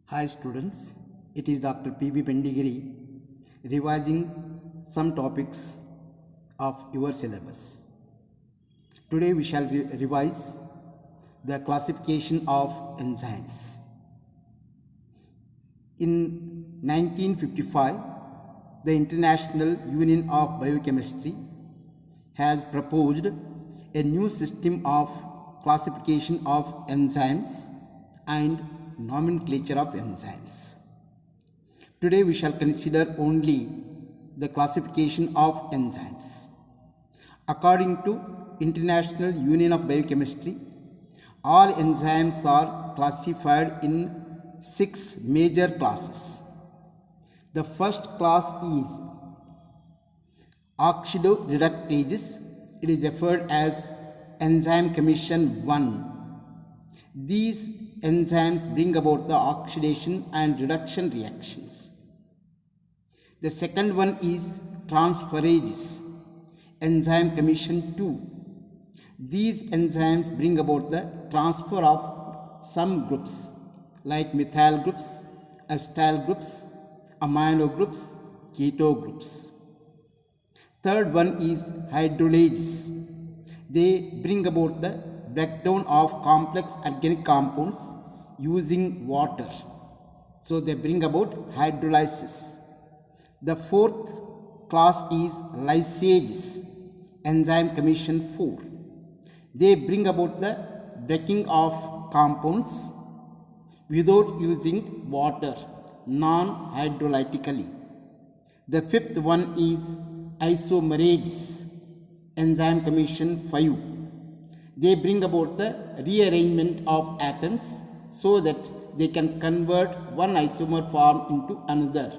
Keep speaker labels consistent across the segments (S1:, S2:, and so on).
S1: Hi students, it is Dr. P.B. Pendigiri revising some topics of your syllabus. Today we shall revise the classification of enzymes. In 1955, the International Union of Biochemistry has proposed a new system of classification of enzymes and nomenclature of enzymes. Today we shall consider only the classification of enzymes. According to International Union of Biochemistry, all enzymes are classified in 6 major classes. The first class is oxidoreductases. It is referred as enzyme commission 1. These enzymes bring about the oxidation and reduction reactions. The second one is transferases, enzyme commission 2. These enzymes bring about the transfer of some groups like methyl groups, acetyl groups, amino groups, keto groups. Third one is hydrolases. They bring about the breakdown of complex organic compounds using water. So they bring about hydrolysis. The fourth class is lysages, enzyme commission 4. They bring about the breaking of compounds without using water, non-hydrolytically. The fifth one is isomerases, enzyme commission 5. They bring about the rearrangement of atoms so that they can convert one isomer form into another.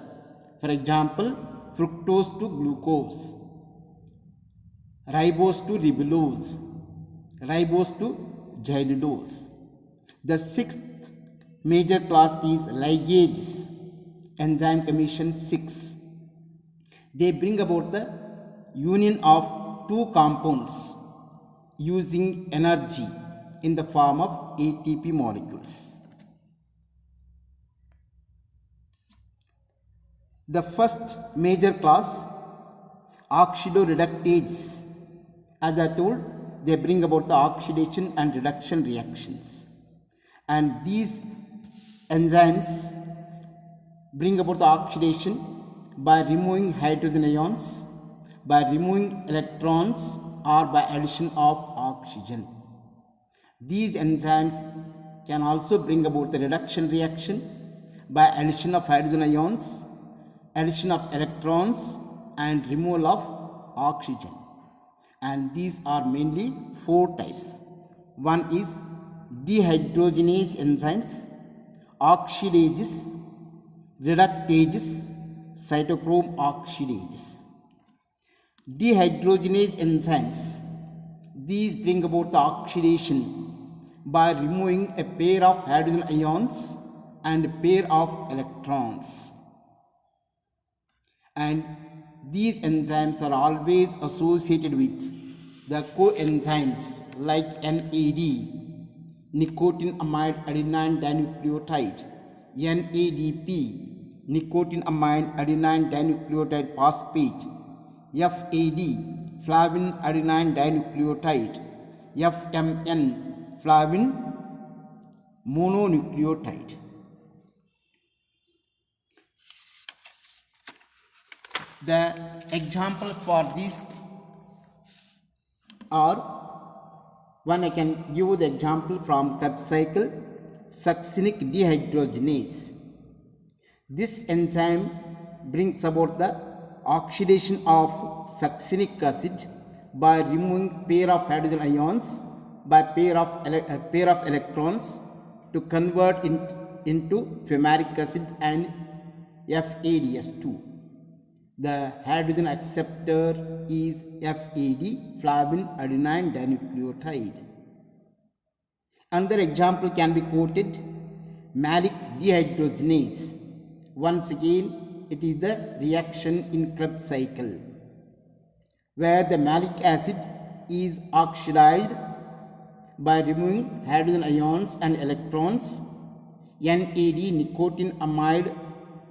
S1: For example, fructose to glucose, ribose to ribulose, ribose to xylulose. The sixth major class is ligases, enzyme commission 6. They bring about the union of two compounds using energy in the form of ATP molecules. The first major class, oxidoreductases. As I told, they bring about the oxidation and reduction reactions. And these enzymes bring about the oxidation by removing hydrogen ions, by removing electrons, or by addition of oxygen. These enzymes can also bring about the reduction reaction by addition of hydrogen ions, addition of electrons, and removal of oxygen. And these are mainly 4 types. One is dehydrogenase enzymes, oxidases, reductases, cytochrome oxidases. Dehydrogenase enzymes, these bring about the oxidation by removing a pair of hydrogen ions and a pair of electrons. And these enzymes are always associated with the coenzymes like NAD, nicotinamide adenine dinucleotide, NADP, nicotinamide adenine dinucleotide phosphate, FAD, flavin adenine dinucleotide, FMN, flavin mononucleotide. The example for this are, one I can give you the example from Krebs cycle, succinic dehydrogenase. This enzyme brings about the oxidation of succinic acid by removing pair of hydrogen ions by pair of electrons to convert into fumaric acid and FADS2. The hydrogen acceptor is FAD, flavin adenine dinucleotide. Another example can be quoted, malic dehydrogenase. Once again, it is the reaction in Krebs cycle, where the malic acid is oxidized by removing hydrogen ions and electrons NAD, nicotinamide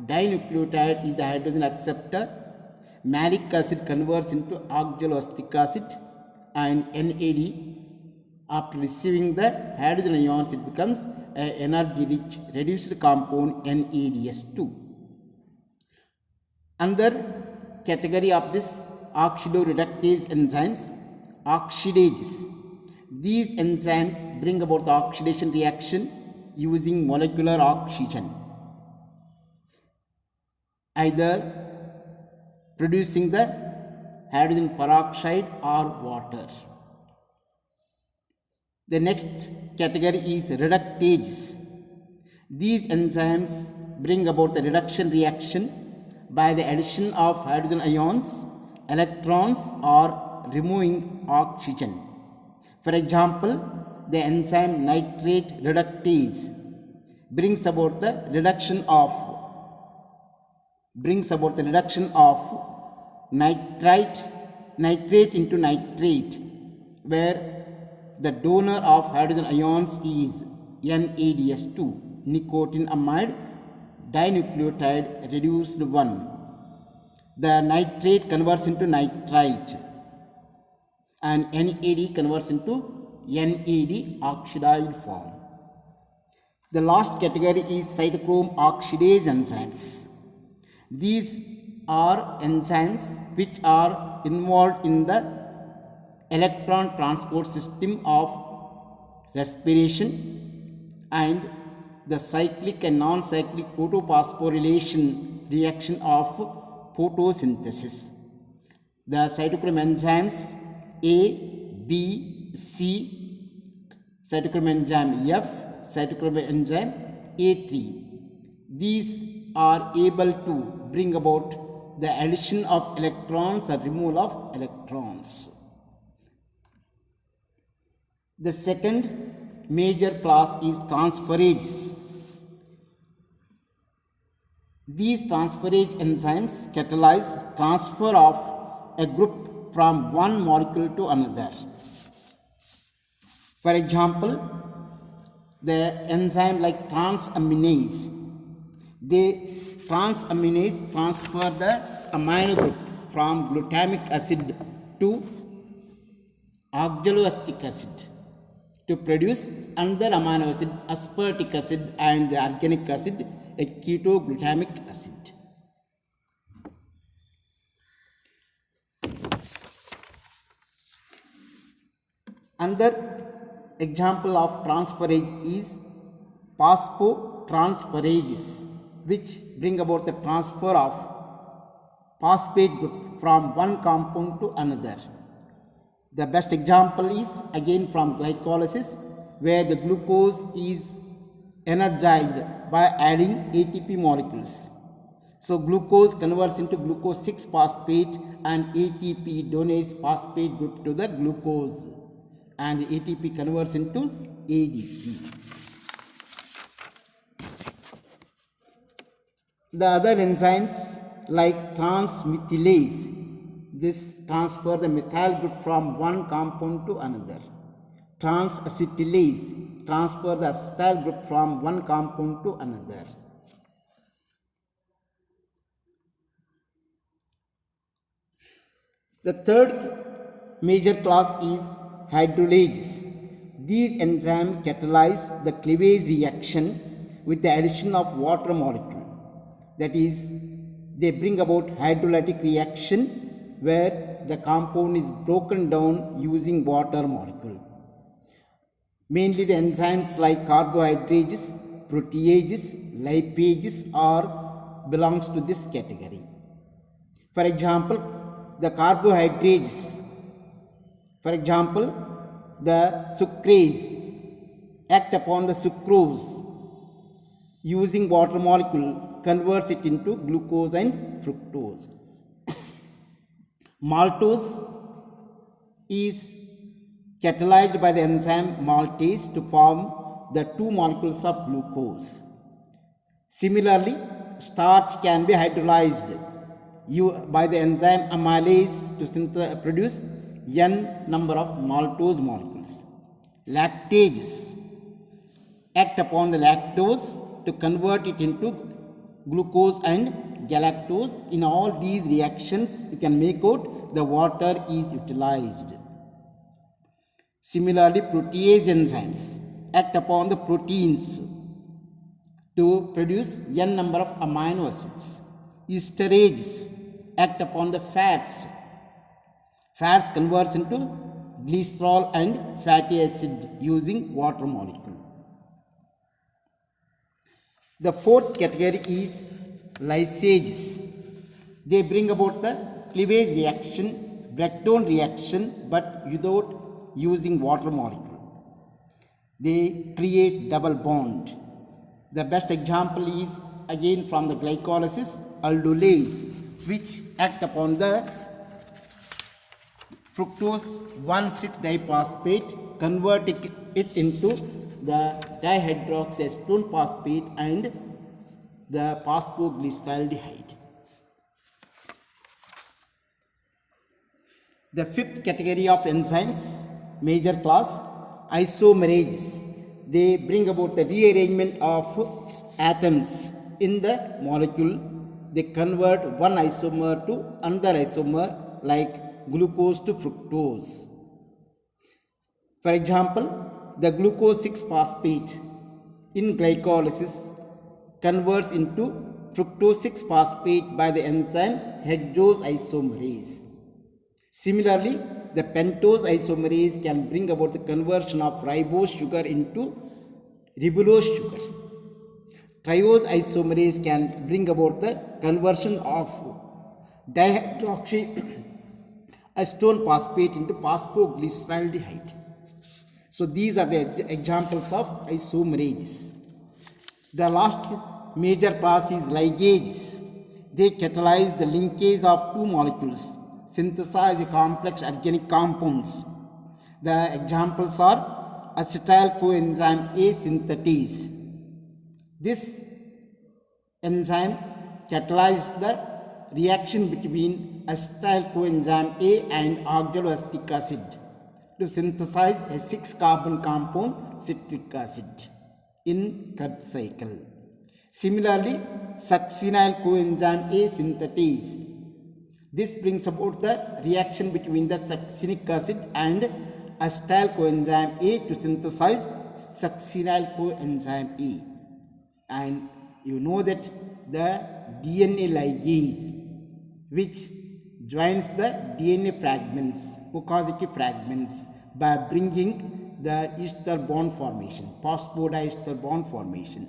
S1: dinucleotide, is the hydrogen acceptor. Malic acid converts into oxaloacetic acid, and NAD, after receiving the hydrogen ions, it becomes an energy-rich reduced compound NADS2. Another category of this oxidoreductase enzymes, oxidases. These enzymes bring about the oxidation reaction using molecular oxygen, either producing the hydrogen peroxide or water. The next category is reductases. These enzymes bring about the reduction reaction by the addition of hydrogen ions, electrons, or removing oxygen. For example, the enzyme nitrate reductase brings about the reduction of nitrate into nitrate, where the donor of hydrogen ions is NADS2, nicotinamide dinucleotide reduced 1. The nitrate converts into nitrite, and NAD converts into NAD oxide form. The last category is cytochrome oxidase enzymes. These are enzymes which are involved in the electron transport system of respiration and the cyclic and non-cyclic photophosphorylation reaction of photosynthesis. The cytochrome enzymes A, B, C, cytochrome enzyme F, cytochrome enzyme A3. These are able to bring about the addition of electrons or removal of electrons. The second major class is transferases. These transferase enzymes catalyze transfer of a group from one molecule to another. For example, the enzyme like transaminase, transaminase transfer the amino group from glutamic acid to oxaloacetic acid to produce another amino acid, aspartic acid, and the organic acid, a ketoglutamic acid. Another example of transferase is phosphotransferases, which bring about the transfer of phosphate group from one compound to another. The best example is again from glycolysis, where the glucose is energized by adding ATP molecules. So glucose converts into glucose 6-phosphate, and ATP donates phosphate group to the glucose, and the ATP converts into ADP. The other enzymes like transmethylase, this transfer the methyl group from one compound to another. Transacetylase transfer the acetyl group from one compound to another. The third major class is hydrolases. These enzymes catalyze the cleavage reaction with the addition of water molecule. That is, they bring about hydrolytic reaction where the compound is broken down using water molecule. Mainly the enzymes like carbohydrates, proteases, lipases belongs to this category. For example, the carbohydrates, for example, the sucrase act upon the sucrose using water molecule, converts it into glucose and fructose. Maltose is catalyzed by the enzyme maltase to form the two molecules of glucose. Similarly, starch can be hydrolyzed by the enzyme amylase to produce n number of maltose molecules. Lactases act upon the lactose to convert it into glucose and galactose. In all these reactions, you can make out the water is utilized. Similarly, protease enzymes act upon the proteins to produce n number of amino acids. Esterases act upon the fats. Fats converts into glycerol and fatty acid using water molecule. The fourth category is lysages. They bring about the cleavage reaction, breakdown reaction, but without using water molecule. They create double bond. The best example is again from the glycolysis, aldolase, which act upon the fructose 1,6-diphosphate, converting it into the dihydroxyacetone phosphate and the phosphoglyceraldehyde. The fifth category of enzymes, major class, isomerases. They bring about the rearrangement of atoms in the molecule. They convert one isomer to another isomer, like glucose to fructose. For example, the glucose 6-phosphate in glycolysis converts into fructose 6-phosphate by the enzyme hexose isomerase. Similarly, the pentose isomerase can bring about the conversion of ribose sugar into ribulose sugar. Triose isomerase can bring about the conversion of dihydroxyacetone phosphate into phosphoglyceraldehyde. So these are the examples of isomerases. The last major class is ligases. They catalyze the linkage of two molecules, synthesize the complex organic compounds. The examples are acetyl coenzyme A synthetase. This enzyme catalyzes the reaction between acetyl coenzyme A and oxaloacetic acid to synthesize a 6-carbon compound, citric acid, in Krebs cycle. Similarly, succinyl coenzyme A synthetase. This brings about the reaction between the succinic acid and acetyl coenzyme A to synthesize succinyl coenzyme E. And you know that the DNA ligase, which joins the DNA fragments, ocosic fragments, by bringing the ester bond formation, phosphodiester bond formation.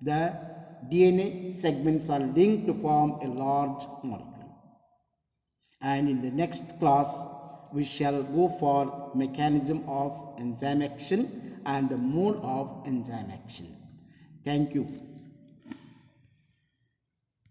S1: The DNA segments are linked to form a large molecule. And in the next class, we shall go for mechanism of enzyme action and the mode of enzyme action. Thank you.